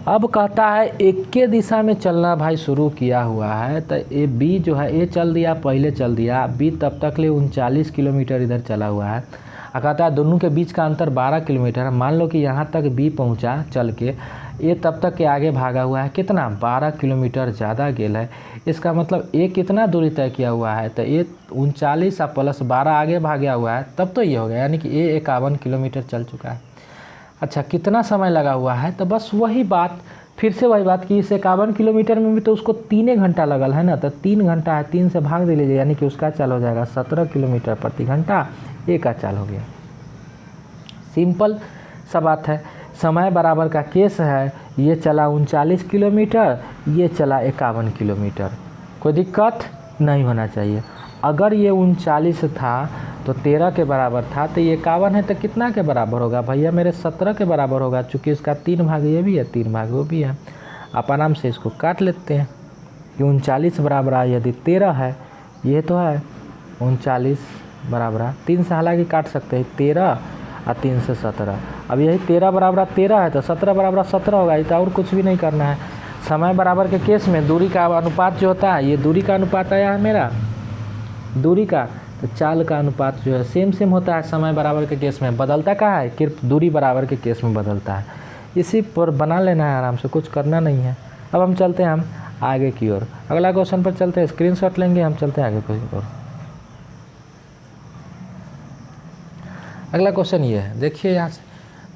अब कहता है एक के दिशा में चलना भाई शुरू किया हुआ है, तो ए बी जो है ए चल दिया, पहले चल दिया, बी तब तक ले 39 किलोमीटर इधर चला हुआ है। कहता है दोनों के बीच का अंतर 12 किलोमीटर है। मान लो कि यहाँ तक बी पहुँचा चल के, ए तब तक के आगे भागा हुआ है, कितना 12 किलोमीटर ज़्यादा गेल है। इसका मतलब ए कितना दूरी तय किया हुआ है, तो ए 39 + 12 आगे भागा हुआ है, तब तो ये हो गया, यानी कि ए 51 किलोमीटर चल चुका है। अच्छा कितना समय लगा हुआ है, तो बस वही बात, फिर से वही बात कि इस 51 किलोमीटर में भी तो उसको 3 घंटा लगल है ना, तो 3 घंटा है, 3 से भाग दे लीजिए, यानी कि उसका चाल हो जाएगा 17 किलोमीटर प्रति घंटा। ए का चाल हो गया। सिंपल सा बात है। समय बराबर का केस है, ये चला 39 किलोमीटर, ये चला 51 किलोमीटर, कोई दिक्कत नहीं होना चाहिए। अगर ये 39 था तो 13 के बराबर था, तो ये 51 है तो कितना के बराबर होगा भैया मेरे? 17 के बराबर होगा, चूँकि इसका 3 भाग ये भी है 3 भाग वो भी है। आप आराम से इसको काट लेते हैं कि 39 बराबर है, यदि 13 है, ये तो है 39 बराबर 3 से हालांकि काट सकते हैं, 13 और 3 से 17। अब यही 13 बराबर 13 है तो 17 बराबर 17 होगा। ये तो और कुछ भी नहीं करना है। समय बराबर के केस में दूरी का अनुपात जो होता है, ये दूरी का अनुपात आया है मेरा, दूरी का, तो चाल का अनुपात जो है सेम होता है। समय बराबर के केस में बदलता कहाँ है, सिर्फ दूरी बराबर के केस में बदलता है। इसी पर बना लेना है आराम से, कुछ करना नहीं है। अब हम चलते हैं हम आगे की ओर। अगला क्वेश्चन पर चलते हैं, स्क्रीनशॉट लेंगे हम, चलते हैं आगे कोई और। अगला क्वेश्चन ये है, देखिए यहाँ से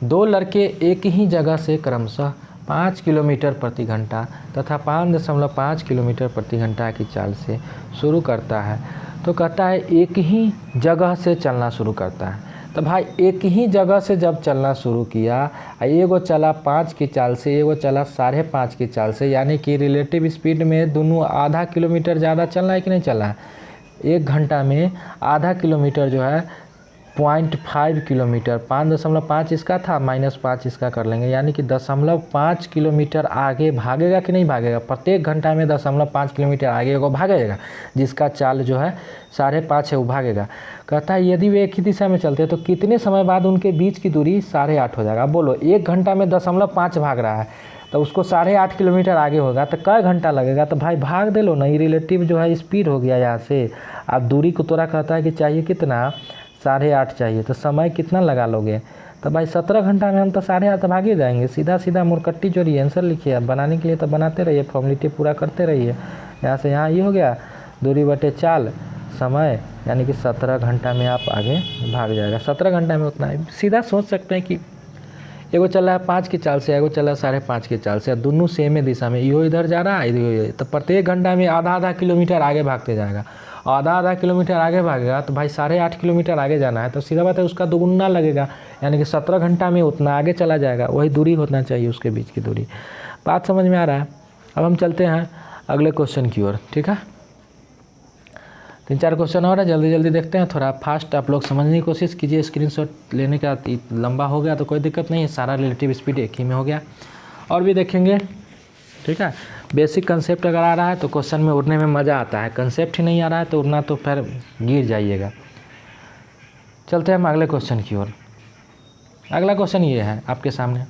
2 लड़के एक ही जगह से क्रमशः 5 किलोमीटर प्रति घंटा तथा 5.5 किलोमीटर प्रति घंटा की चाल से शुरू करता है। तो कहता है एक ही जगह से चलना शुरू करता है। तो भाई एक ही जगह से जब चलना शुरू किया, एगो चला 5 की चाल से, एगो चला 5.5 की चाल से, यानी कि रिलेटिव स्पीड में दोनों आधा किलोमीटर ज़्यादा चलना है कि नहीं चलना है। 1 घंटा में आधा किलोमीटर जो है 0.5 किलोमीटर, 5.5 इसका था, -5 इसका कर लेंगे, यानी कि 0.5 किलोमीटर आगे भागेगा कि नहीं भागेगा। प्रत्येक घंटा में 0.5 किलोमीटर आगे वो भागेगा, जिसका चाल जो है 5.5 है वो भागेगा। कहता है यदि वे एक ही दिशा में चलते हैं तो कितने समय बाद उनके बीच की दूरी 8.5 हो जाएगा। अब बोलो 1 घंटा में 0.5 भाग रहा है तो उसको 8.5 किलोमीटर आगे होगा तो कै घंटा लगेगा। तो भाई भाग दे लो ना, ये रिलेटिव जो है स्पीड हो गया यहाँ से। अब दूरी को तोरा कहता है कि चाहिए कितना, 8.5 चाहिए, तो समय कितना लगा लोगे। तो भाई 17 घंटा में हम तो 8.5 भागे जाएंगे। सीधा सीधा मुरकट्टी जोड़िए, आंसर लिखिए। अब बनाने के लिए तो बनाते रहिए, फॉर्मेलिटी पूरा करते रहिए। यहाँ से यहाँ ये हो गया, दूरी बटे चाल समय, यानी कि 17 घंटा में आप आगे भाग जाएगा। 17 घंटा में उतना है। सीधा सोच सकते हैं कि एगो चल रहा है 5 की चाल से, एगो चल रहा है 5.5 की चाल से, दोनों सेम दिशा में, इहो इधर जा रहा है, इधर, तो प्रत्येक घंटा में आधा किलोमीटर आगे भागते जाएगा। आधा किलोमीटर आगे भागेगा तो भाई 8.5 किलोमीटर आगे जाना है, तो सीधा बात है उसका दोगुना लगेगा, यानी कि 17 घंटा में उतना आगे चला जाएगा। वही दूरी होना चाहिए उसके बीच की दूरी। बात समझ में आ रहा है। अब हम चलते हैं अगले क्वेश्चन की ओर, ठीक है। 3-4 क्वेश्चन और है, जल्दी जल्दी देखते हैं। थोड़ा फास्ट आप लोग समझने की कोशिश कीजिए। स्क्रीनशॉट लेने का लंबा हो गया तो कोई दिक्कत नहीं है, सारा रिलेटिव स्पीड एक ही में हो गया। और भी देखेंगे, ठीक है। बेसिक कंसेप्ट अगर आ रहा है तो क्वेश्चन में उड़ने में मज़ा आता है, कंसेप्ट ही नहीं आ रहा है तो उड़ना तो फिर गिर जाइएगा। चलते हैं हम अगले क्वेश्चन की ओर। अगला क्वेश्चन ये है आपके सामने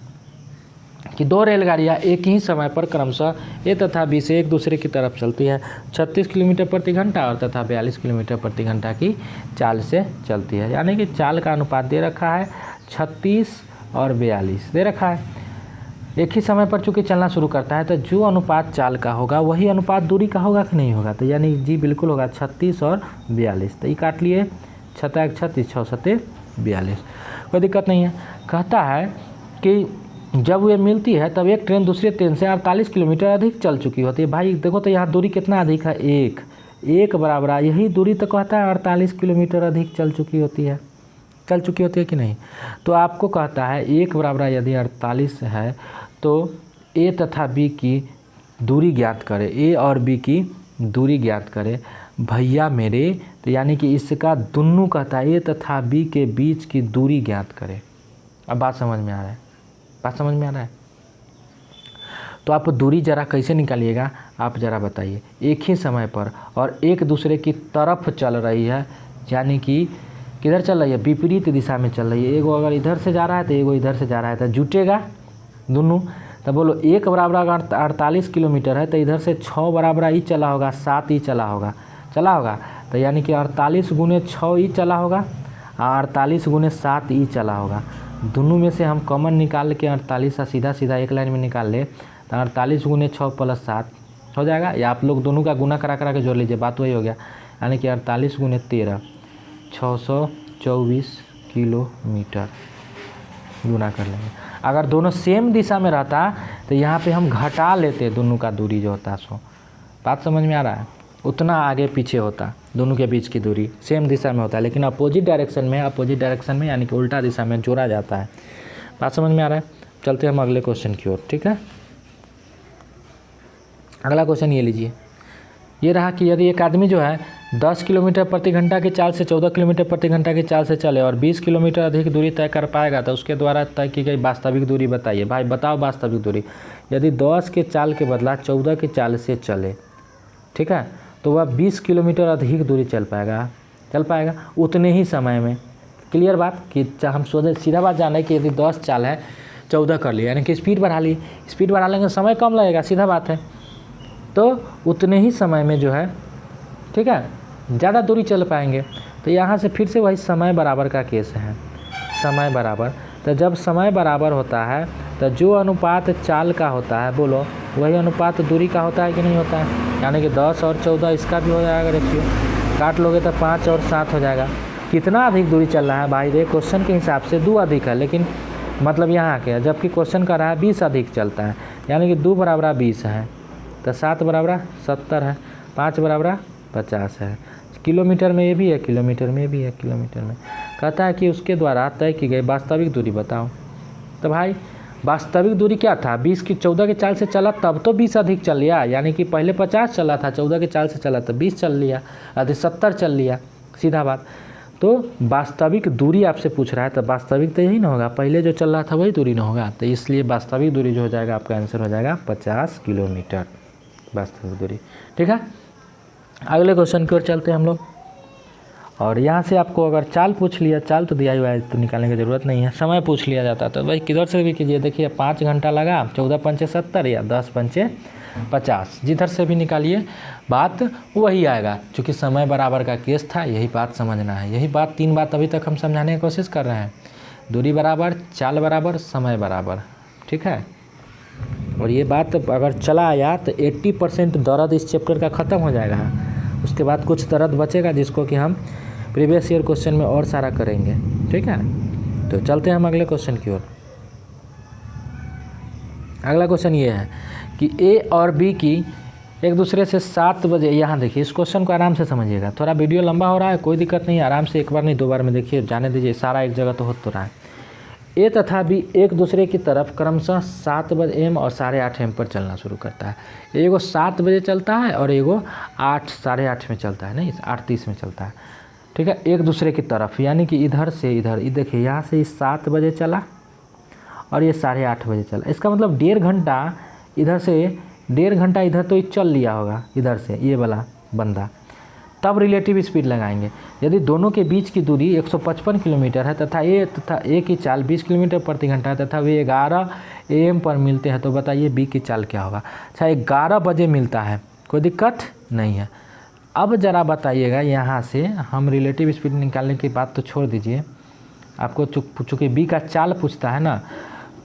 कि 2 रेलगाड़ियाँ एक ही समय पर क्रमशः ए तथा बी से एक दूसरे की तरफ चलती है, 36 किलोमीटर प्रति घंटा और तथा 42 किलोमीटर प्रति घंटा की चाल से चलती है। यानी कि चाल का अनुपात दे रखा है 36 और 42 दे रखा है। एक ही समय पर चूँकि चलना शुरू करता है तो जो अनुपात चाल का होगा वही अनुपात दूरी का होगा कि नहीं होगा। तो यानी जी बिल्कुल होगा, 36 और 42। तो ये काट लिए, 6 36 6 7 42, कोई दिक्कत नहीं है। कहता है कि जब ये मिलती है तब एक ट्रेन दूसरी ट्रेन से 48 किलोमीटर अधिक चल चुकी होती है। भाई देखो तो यहाँ दूरी कितना अधिक है, एक बराबर, यही दूरी तो कहता है 48 किलोमीटर अधिक चल चुकी होती है कि नहीं। तो आपको कहता है एक बराबर यदि 48 है तो ए तथा बी की दूरी ज्ञात करें, ए और बी की दूरी ज्ञात करें भैया मेरे। तो यानी कि इसका दोनों कहता है ए तथा बी के बीच की दूरी ज्ञात करें। अब बात समझ में आ रहा है, तो आप दूरी ज़रा कैसे निकालिएगा आप ज़रा बताइए। एक ही समय पर और एक दूसरे की तरफ चल रही है, यानी कि किधर चल रही है, विपरीत दिशा में चल रही है। एगो अगर इधर से जा रहा है तो एगो इधर से जा रहा है, तो जुटेगा दोनों। तो बोलो एक बराबर अगर 48 किलोमीटर है तो इधर से 6 बराबर ही चला होगा, 7 ही चला होगा। तो यानी कि 48 गुने 6 ही चला होगा और 48 गुने 7 ही चला होगा। दोनों में से हम कॉमन निकाल के 48 सीधा एक लाइन में निकाल ले तो 48 गुने 6 + 7 हो जाएगा। या आप लोग दोनों का गुना करा के जोड़ लीजिए, बात वही हो गया। यानी कि 48 गुने 13 624 किलोमीटर गुना कर लेंगे। अगर दोनों सेम दिशा में रहता तो यहाँ पे हम घटा लेते दोनों का दूरी जो होता सो। बात समझ में आ रहा है, उतना आगे पीछे होता, दोनों के बीच की दूरी सेम दिशा में होता है, लेकिन अपोजिट डायरेक्शन में यानी कि उल्टा दिशा में जोड़ा जाता है। बात समझ में आ रहा है। चलते हम अगले क्वेश्चन की ओर, ठीक है। अगला क्वेश्चन ये लीजिए, ये रहा कि यदि एक आदमी जो है 10 किलोमीटर प्रति घंटा की चाल से 14 किलोमीटर प्रति घंटा की चाल से चले और 20 किलोमीटर अधिक दूरी तय कर पाएगा तो उसके द्वारा तय की गई वास्तविक दूरी बताइए। भाई बताओ वास्तविक दूरी। यदि 10 के चाल के बदला 14 की चाल से चले, ठीक है, तो वह 20 किलोमीटर अधिक दूरी चल पाएगा उतने ही समय में। क्लियर बात कि हम सोचे सीधा बात जाना है कि यदि 10 चाल है 14 कर लिया, यानी कि स्पीड बढ़ा लेंगे, समय कम लगेगा, सीधा बात है। तो उतने ही समय में जो है, ठीक है, ज़्यादा दूरी चल पाएंगे। तो यहाँ से फिर से वही समय बराबर का केस है, समय बराबर। तो जब समय बराबर होता है तो जो अनुपात चाल का होता है बोलो वही अनुपात दूरी का होता है कि नहीं होता है। यानी कि 10 और 14 इसका भी हो जाएगा रेशियो, काट लोगे तो 5 और 7 हो जाएगा। कितना अधिक दूरी चल रहा है भाई, ये क्वेश्चन के हिसाब से 2 अधिक है, लेकिन मतलब यहाँ के जबकि क्वेश्चन का रहा है 20 अधिक चलता है, यानी कि 2 बराबर 20 है, तो 7 बराबर 70 है, 5 बराबर 50 है। किलोमीटर में ये भी है, किलोमीटर में भी है, किलोमीटर में कहता है कि उसके द्वारा तय की गई वास्तविक दूरी बताओ। तो भाई वास्तविक दूरी क्या था, 20 की 14 के चाल से चला तब तो 20 अधिक चल लिया, यानी कि पहले 50 चला था, 14 के चाल से चला तो 20 चल लिया, अधिक 70 चल लिया, सीधा बात। तो वास्तविक दूरी आपसे पूछ रहा है तो वास्तविक तो यही ना होगा, पहले जो चल रहा था वही दूरी ना होगा, तो इसलिए वास्तविक दूरी जो हो जाएगा आपका आंसर हो जाएगा 50 किलोमीटर वास्तविक दूरी। ठीक है, अगले क्वेश्चन की ओर चलते हैं हम लोग। और यहाँ से आपको अगर चाल पूछ लिया, चाल तो दिया हुआ है तो निकालने की ज़रूरत नहीं है, समय पूछ लिया जाता तो भाई किधर से भी कीजिए। देखिए 5 घंटा लगा, 14 पंचे 70 या 10 पंचे 50, जिधर से भी निकालिए बात वही आएगा। क्योंकि समय बराबर का केस था, यही बात समझना है। यही बात 3 बात अभी तक हम समझाने की कोशिश कर रहे हैं, दूरी बराबर, चाल बराबर, समय बराबर। ठीक है, और ये बात अगर चला आया तो 80% दर्द इस चैप्टर का ख़त्म हो जाएगा। उसके बाद कुछ दर्द बचेगा जिसको कि हम प्रीवियस ईयर क्वेश्चन में और सारा करेंगे। ठीक है, तो चलते हैं हम अगले क्वेश्चन की ओर। अगला क्वेश्चन ये है कि ए और बी की एक दूसरे से 7 बजे, यहाँ देखिए इस क्वेश्चन को आराम से समझिएगा, थोड़ा वीडियो लंबा हो रहा है कोई दिक्कत नहीं, आराम से एक बार नहीं 2 बार में देखिए, जाने दीजिए, सारा एक जगह तो हो तो रहा है। ए तथा बी एक दूसरे की तरफ क्रमशः 7 बजे एम और 8:30 एम पर चलना शुरू करता है। एगो 7 बजे चलता है और एगो 8 साढ़े 8 में चलता है, नहीं 8:30 में चलता है। ठीक है, एक दूसरे की तरफ, यानी कि इधर से इधर, ये देखिए यहाँ से 7 बजे चला और ये 8:30 बजे चला, इसका मतलब 1.5 घंटा इधर से, 1.5 घंटा इधर तो चल लिया होगा इधर से ये वाला बंदा। तब रिलेटिव स्पीड लगाएंगे। यदि दोनों के बीच की दूरी 155 किलोमीटर है तथा ए की चाल 20 किलोमीटर प्रति घंटा है तथा वे 11 AM पर मिलते हैं, तो बताइए बी की चाल क्या होगा। अच्छा 11 बजे मिलता है, कोई दिक्कत नहीं है। अब ज़रा बताइएगा, यहाँ से हम रिलेटिव स्पीड निकालने की बात तो छोड़ दीजिए, आपको चूँकि बी का चाल पूछता है ना,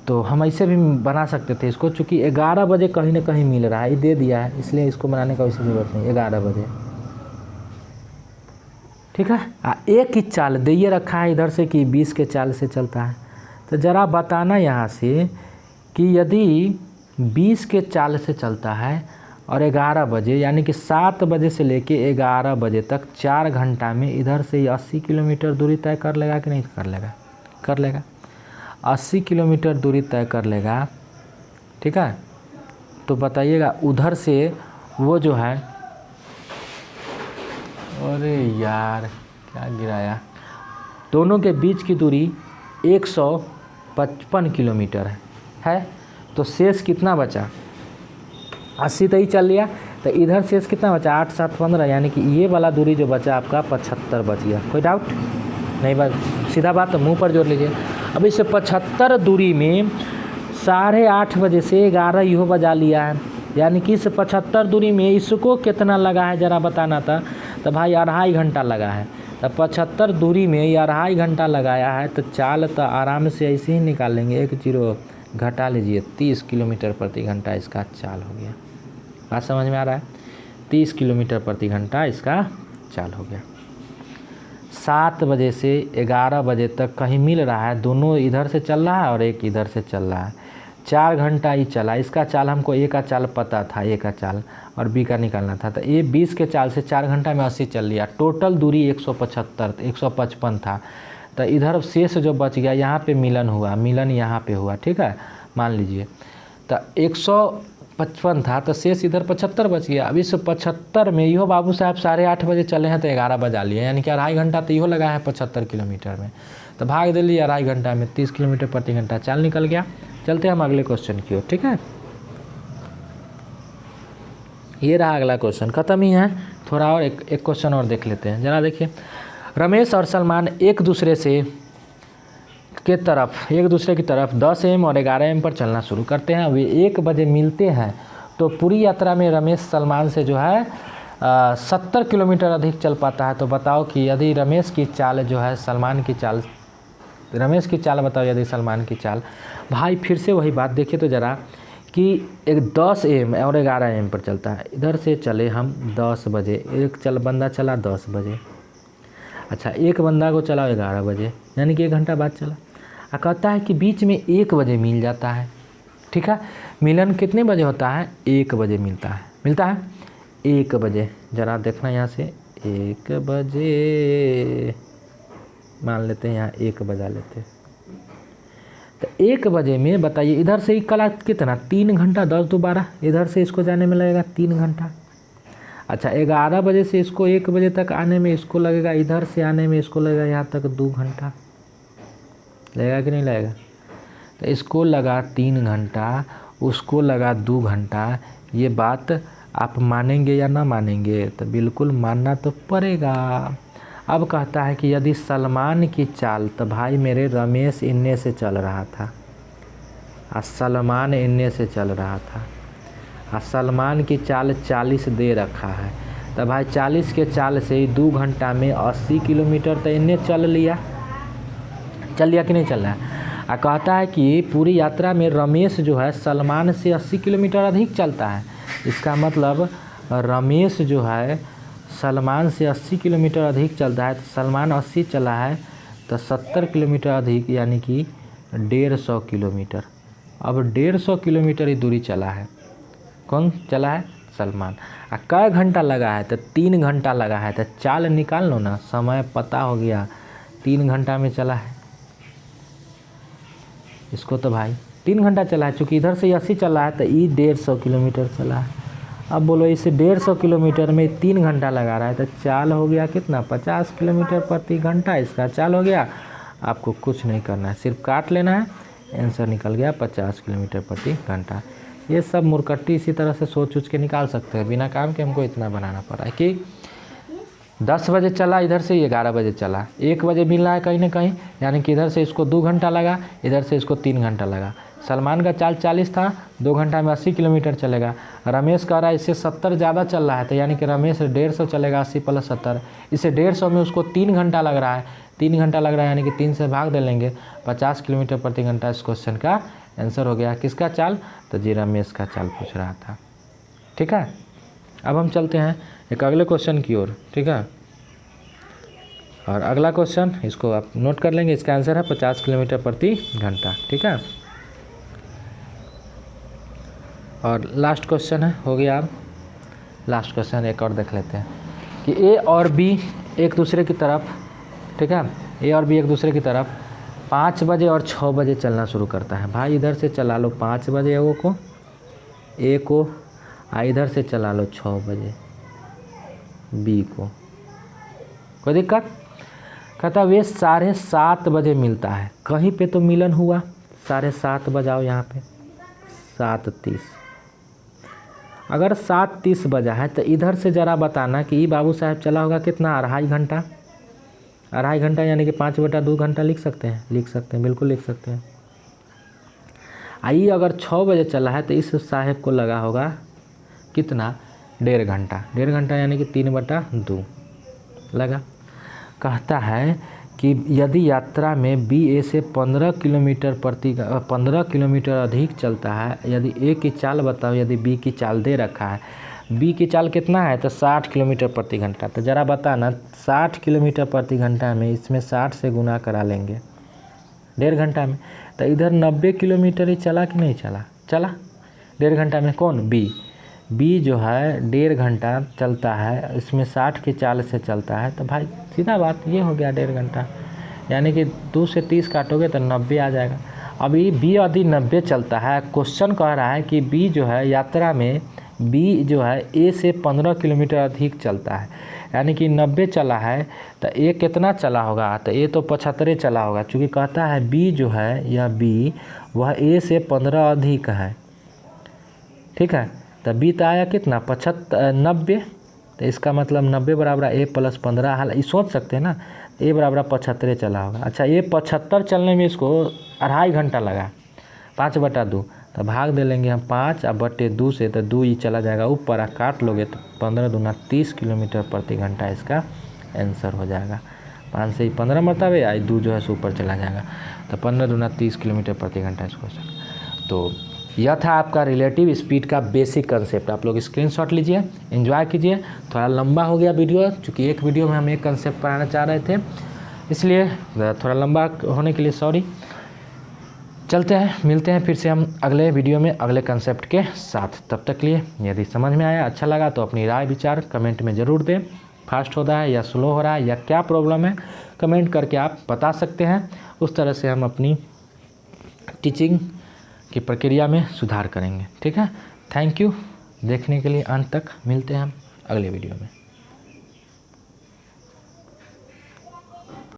तो हम ऐसे भी बना सकते थे इसको, चूँकि 11 बजे कहीं ना कहीं मिल रहा है, ये दे दिया है, इसलिए इसको बनाने का वैसे ज़रूरत नहीं, 11 बजे। ठीक है, ए की चाल दिए रखा है इधर से कि 20 के चाल से चलता है, तो ज़रा बताना यहाँ से कि यदि 20 के चाल से चलता है और 11 बजे, यानी कि 7 बजे से लेके 11 बजे तक 4 घंटा में इधर से 80 किलोमीटर दूरी तय कर लेगा कि नहीं कर लेगा? कर लेगा, 80 किलोमीटर दूरी तय कर लेगा। ठीक है, तो बताइएगा उधर से वो जो है, अरे यार क्या गिराया, दोनों के बीच की दूरी 155 किलोमीटर है, तो शेष कितना बचा, 80 तो ही चल लिया, तो इधर शेष कितना बचा, 8 7 15, यानी कि ये वाला दूरी जो बचा आपका 75 बच गया। कोई डाउट नहीं, बस सीधा बात तो मुंह पर जोड़ लीजिए। अब इस 75 दूरी में 8:30 बजे से 11 इहो बजा लिया है, यानी कि इस 75 दूरी में इसको कितना लगा है ज़रा बताना था, तो भाई 2.5 घंटा लगा है। तो 75 दूरी में ये 2.5 घंटा लगाया है, तो चाल तो आराम से ऐसे ही निकाल लेंगे, 1 0 घटा लीजिए, 30 किलोमीटर प्रति घंटा इसका चाल हो गया। बात समझ में आ रहा है, 30 किलोमीटर प्रति घंटा इसका चाल हो गया। 7 बजे से 11 बजे तक कहीं मिल रहा है, दोनों इधर से चल रहा है और एक इधर से चल रहा है, 4 घंटा ही चला। इसका चाल हमको ए का चाल पता था, ए का चाल और बी का निकालना था, तो ए 20 के चाल से 4 घंटा में 80 चल लिया, टोटल दूरी 155 था। तो इधर शेष जो बच गया, यहाँ पे मिलन हुआ, मिलन यहाँ पे हुआ। ठीक है, मान लीजिए तो 155 था, तो शेष इधर 75 बच गया। अब इस 75 में इहो बाबू साहब 8:30 बजे चले हैं तो 11 बजा लिए, यानी कि 2.5 घंटा तो इहो लगा है 75 किलोमीटर में, तो भाग दे लिए 2.5 घंटा में, 30 किलोमीटर प्रति घंटा चाल निकल गया। चलते हैं हम अगले क्वेश्चन की ओर। ठीक है, ये रहा अगला क्वेश्चन, ख़त्म ही है, थोड़ा और एक क्वेश्चन और देख लेते हैं। जरा देखिए, रमेश और सलमान एक दूसरे की तरफ 10 AM और 11 AM पर चलना शुरू करते हैं। वे 1 बजे मिलते हैं, तो पूरी यात्रा में रमेश सलमान से जो है 70 किलोमीटर अधिक चल पाता है। तो बताओ कि यदि रमेश की चाल जो है सलमान की चाल रमेश की चाल बताओ यदि सलमान की चाल। भाई फिर से वही बात देखिए तो ज़रा कि एक 10 AM और 11 AM पर चलता है। इधर से चले हम 10 बजे, एक बंदा चला 10 बजे, अच्छा एक बंदा को चला 11 बजे, यानी कि 1 घंटा बाद चला। कहता है कि बीच में 1 बजे मिल जाता है। ठीक है, मिलन कितने बजे होता है? 1 बजे मिलता है 1 बजे। ज़रा देखना यहाँ से 1 बजे मान लेते हैं, यहाँ 1 बजा लेते हैं। तो 1 बजे में बताइए इधर से ही कला कितना 3 घंटा, 10 दो 12, इधर से इसको जाने में लगेगा 3 घंटा। अच्छा 11 बजे से इसको 1 बजे तक आने में इसको लगेगा, इधर से आने में इसको लगेगा यहाँ तक 2 घंटा। लगेगा कि नहीं लगेगा? तो इसको लगा 3 घंटा, उसको लगा 2 घंटा। ये बात आप मानेंगे या ना मानेंगे? तो बिल्कुल मानना तो पड़ेगा। अब कहता है कि यदि सलमान की चाल, तो भाई मेरे रमेश इन्ने से चल रहा था और सलमान इन्ने से चल रहा था और सलमान की चाल 40 दे रखा है, तो भाई 40 के चाल से 2 घंटा में 80 किलोमीटर तो इन्ने चल लिया कि नहीं चल रहा है? कहता है कि पूरी यात्रा में रमेश जो है सलमान से 80 किलोमीटर अधिक चलता है। इसका मतलब रमेश जो है सलमान से 80 किलोमीटर अधिक चलता है। तो सलमान 80 चला है तो 70 किलोमीटर अधिक, यानी कि 150 किलोमीटर। अब 150 किलोमीटर ही दूरी चला है। कौन चला है? सलमान। कै घंटा लगा है? तो 3 घंटा लगा है। तो चाल निकाल लो ना, समय पता हो गया, 3 घंटा में चला है इसको। तो भाई 3 घंटा चला है, चूँकि इधर से 80 चला है तो ये 150 किलोमीटर चला है। अब बोलो इसे 150 किलोमीटर में 3 घंटा लगा रहा है, तो चाल हो गया कितना? 50 किलोमीटर प्रति घंटा इसका चाल हो गया। आपको कुछ नहीं करना है, सिर्फ काट लेना है, आंसर निकल गया 50 किलोमीटर प्रति घंटा। ये सब मुरकट्टी इसी तरह से सोच के निकाल सकते हैं, बिना काम के हमको इतना बनाना पड़ा है कि 10 बजे चला, इधर से 11 बजे चला, 1 बजे मिलना है कहीं ना कहीं, यानी कि इधर से इसको 2 घंटा लगा, इधर से इसको 3 घंटा लगा। सलमान का चाल 40 था, 2 घंटा में 80 किलोमीटर चलेगा। रमेश कह रहा है इससे 70 ज़्यादा चल रहा है, तो यानी कि रमेश 150 चलेगा, 80 + 70, इसे 150 में उसको 3 घंटा लग रहा है, 3 घंटा लग रहा है, यानी कि 3 से भाग दे लेंगे, 50 किलोमीटर प्रति घंटा इस क्वेश्चन का आंसर हो गया। किसका चाल? तो जी रमेश का चाल पूछ रहा था। ठीक है, अब हम चलते हैं एक अगले क्वेश्चन की ओर। ठीक है, और अगला क्वेश्चन इसको आप नोट कर लेंगे, इसका आंसर है 50 किलोमीटर प्रति घंटा। ठीक है, और लास्ट क्वेश्चन है, हो गया। अब लास्ट क्वेश्चन एक और देख लेते हैं कि ए और बी एक दूसरे की तरफ, ठीक है, ए और बी एक दूसरे की तरफ 5 बजे और 6 बजे चलना शुरू करता है। भाई इधर से चला लो 5 बजे ए को, इधर से चला लो 6 बजे बी को। कोई दिक्कत? कहता वे 7:30 बजे मिलता है। कहीं पे तो मिलन हुआ, 7:30 बजाओ यहाँ पे 7:30। अगर 7:30 बजा है तो इधर से ज़रा बताना कि बाबू साहब चला होगा कितना? 2.5 घंटा। 2.5 घंटा यानी कि 5/2 घंटा लिख सकते हैं, बिल्कुल लिख सकते हैं। आइए अगर 6 बजे चला है तो इस साहब को लगा होगा कितना? 1.5 घंटा। 1.5 घंटा यानी कि 3/2 लगा। कहता है कि यदि यात्रा में बी ए से 15 किलोमीटर अधिक चलता है, यदि ए की चाल बताओ, यदि बी की चाल दे रखा है। बी की चाल कितना है? तो 60 किलोमीटर प्रति घंटा। तो ज़रा बताना 60 किलोमीटर प्रति घंटा में इसमें 60 से गुना करा लेंगे 1.5 घंटा में, तो इधर 90 किलोमीटर ही चला कि नहीं चला? चला 1.5 घंटा में। कौन? बी जो है 1.5 घंटा चलता है, इसमें 60 की चाल से चलता है, तो भाई सीधा बात ये हो गया 1.5 घंटा, यानी कि 2 से 30 काटोगे तो 90 आ जाएगा। अभी बी यदि 90 चलता है, क्वेश्चन कह रहा है कि बी जो है यात्रा में बी जो है ए से 15 किलोमीटर अधिक चलता है, यानी कि 90 चला है तो ए कितना चला होगा? तो ए तो 75 चला होगा, चूँकि कहता है बी जो है या बी वह ए से 15 अधिक है। ठीक है, तो बी तो आया कितना? 90, तो इसका मतलब 90 बराबर ए + 15। हाल ये सोच सकते हैं ना, ए बराबर 75 चला होगा। अच्छा ये 75 चलने में इसको 2.5 घंटा लगा, 5/2, तो भाग दे लेंगे हम 5/2 से, तो 2 ही चला जाएगा ऊपर, काट लोगे तो 15 दूना 30 किलोमीटर प्रति घंटा इसका आंसर हो जाएगा। 5 से ही 15 मरतबे, आई 2 जो है सो ऊपर चला जाएगा। तो 15 दूना 30 किलोमीटर प्रति घंटा इस क्वेश्चन। तो यह था आपका रिलेटिव स्पीड का बेसिक कंसेप्ट। आप लोग स्क्रीनशॉट लीजिए, एंजॉय कीजिए। थोड़ा लंबा हो गया वीडियो, चूँकि एक वीडियो में हम एक कंसेप्ट पढ़ाना चाह रहे थे, इसलिए थोड़ा लंबा होने के लिए सॉरी। चलते हैं, मिलते हैं फिर से हम अगले वीडियो में अगले कंसेप्ट के साथ। तब तक लिए यदि समझ में आया, अच्छा लगा तो अपनी राय विचार कमेंट में ज़रूर दें। फास्ट हो रहा है या स्लो हो रहा है या क्या प्रॉब्लम है, कमेंट करके आप बता सकते हैं। उस तरह से हम अपनी टीचिंग की प्रक्रिया में सुधार करेंगे। ठीक है, थैंक यू देखने के लिए अंत तक। मिलते हैं हम अगले वीडियो में।